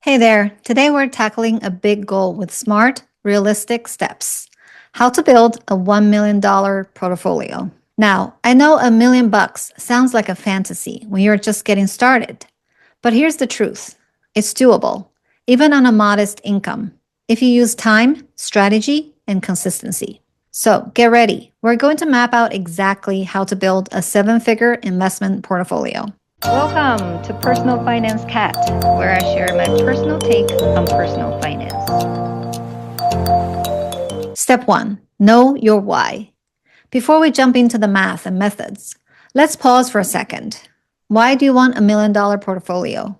Hey there, today we're tackling a big goal with smart, realistic steps. How to build a $1 million portfolio. Now, I know $1 million sounds like a fantasy when you're just getting started, but here's the truth. It's doable, even on a modest income, if you use time, strategy, and consistency. So get ready. We're going to map out exactly how to build a 7-figure investment portfolio. Welcome to Personal Finance Cat, where I share my personal take on personal finance. Step 1. Know your why. Before we jump into the math and methods, let's pause for a second. Why do you want $1 million portfolio?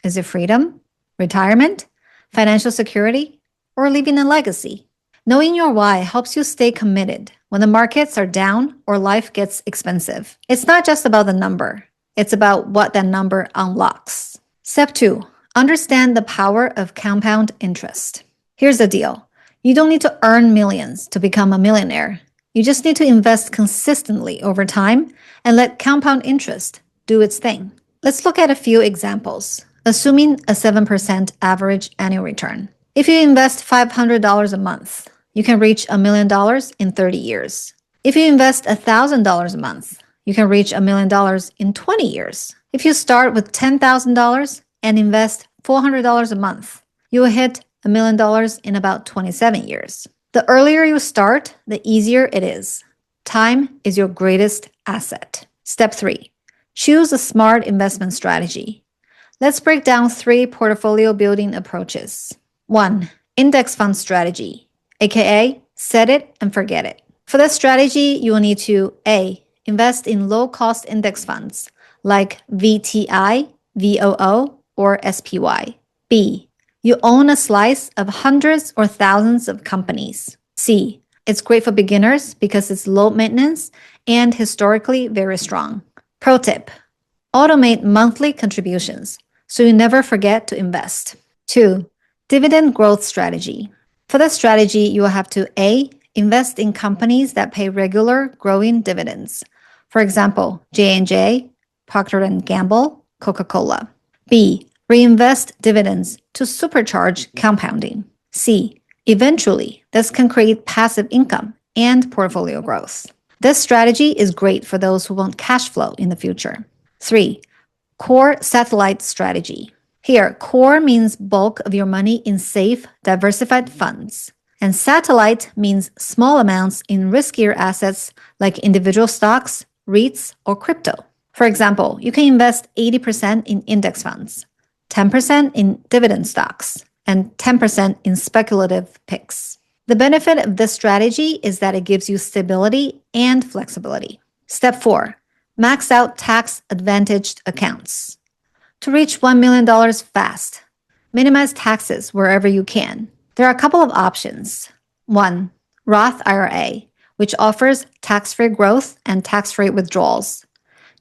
Is it freedom, retirement, financial security, or leaving a legacy? Knowing your why helps you stay committed when the markets are down or life gets expensive. It's not just about the number. It's about what that number unlocks. Step 2. Understand the power of compound interest. Here's the deal. You don't need to earn millions to become a millionaire. You just need to invest consistently over time and let compound interest do its thing. Let's look at a few examples, assuming a 7% average annual return. If you invest $500 a month, you can reach $1 million in 30 years. If you invest $1,000 a month, you can reach $1 million in 20 years. If you start with $10,000 and invest $400 a month, you will hit $1 million in about 27 years. The earlier you start, the easier it is. Time is your greatest asset. Step 3. Choose a smart investment strategy. Let's break down 3 portfolio building approaches. 1. Index fund strategy, aka set it and forget it. For this strategy, you will need to A. Invest in low-cost index funds like VTI, VOO, or SPY. B. You own a slice of hundreds or thousands of companies. C. It's great for beginners because it's low maintenance and historically very strong. Pro tip. Automate monthly contributions so you never forget to invest. 2. Dividend growth strategy. For this strategy, you will have to A. Invest in companies that pay regular growing dividends. For example, J&J, Procter & Gamble, Coca-Cola. B. Reinvest dividends to supercharge compounding. C. Eventually, this can create passive income and portfolio growth. This strategy is great for those who want cash flow in the future. 3. Core satellite strategy. Here, core means bulk of your money in safe, diversified funds. And satellite means small amounts in riskier assets like individual stocks, REITs, or crypto. For example, you can invest 80% in index funds, 10% in dividend stocks, and 10% in speculative picks. The benefit of this strategy is that it gives you stability and flexibility. Step 4. Max out tax-advantaged accounts. To reach $1 million fast, minimize taxes wherever you can. There are a couple of options. 1. Roth IRA, which offers tax-free growth and tax-free withdrawals.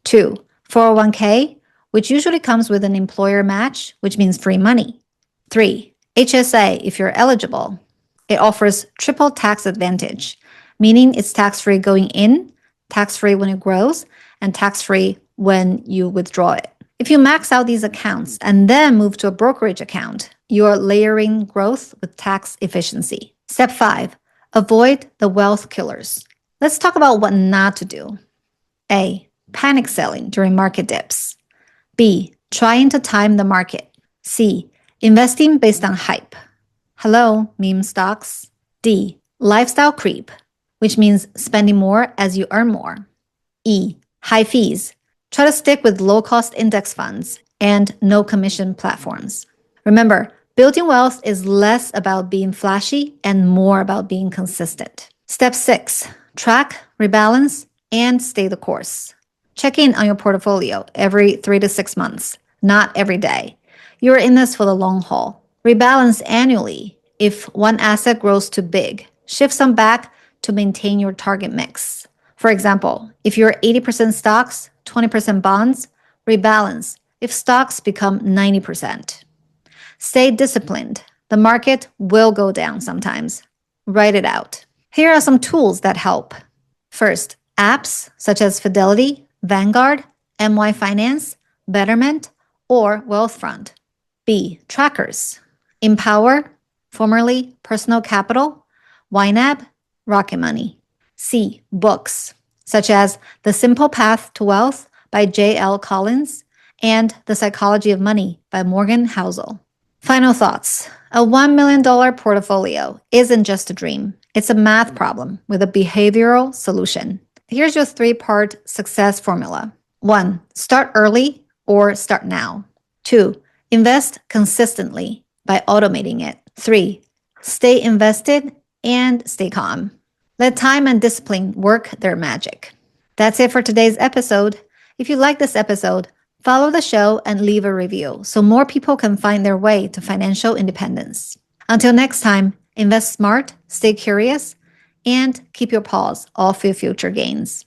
2. 401k, which usually comes with an employer match, which means free money. 3. HSA, if you're eligible. It offers triple tax advantage, meaning it's tax-free going in, tax-free when it grows, and tax-free when you withdraw it. If you max out these accounts and then move to a brokerage account, you're layering growth with tax efficiency. Step 5. Avoid the wealth killers. Let's talk about what not to do. A. Panic selling during market dips. B. Trying to time the market. C. Investing based on hype. Hello, meme stocks. D. Lifestyle creep, which means spending more as you earn more. E. High fees. Try to stick with low-cost index funds and no-commission platforms. Remember, building wealth is less about being flashy and more about being consistent. Step 6. Track, rebalance, and stay the course. Check in on your portfolio every 3 to 6 months, not every day. You're in this for the long haul. Rebalance annually. If one asset grows too big, shift some back to maintain your target mix. For example, if you're 80% stocks, 20% bonds, rebalance if stocks become 90%. Stay disciplined. The market will go down sometimes. Write it out. Here are some tools that help. First, apps such as Fidelity, Vanguard, MY Finance, Betterment, or Wealthfront. B. Trackers. Empower, formerly Personal Capital, YNAB, Rocket Money. C. Books, such as The Simple Path to Wealth by J.L. Collins and The Psychology of Money by Morgan Housel. Final thoughts. A $1 million portfolio isn't just a dream. It's a math problem with a behavioral solution. Here's your 3-part success formula. 1. Start early or start now. 2. Invest consistently by automating it. 3. Stay invested and stay calm. Let time and discipline work their magic. That's it for today's episode. If you like this episode, follow the show and leave a review so more people can find their way to financial independence. Until next time, invest smart, stay curious, and keep your paws off your future gains.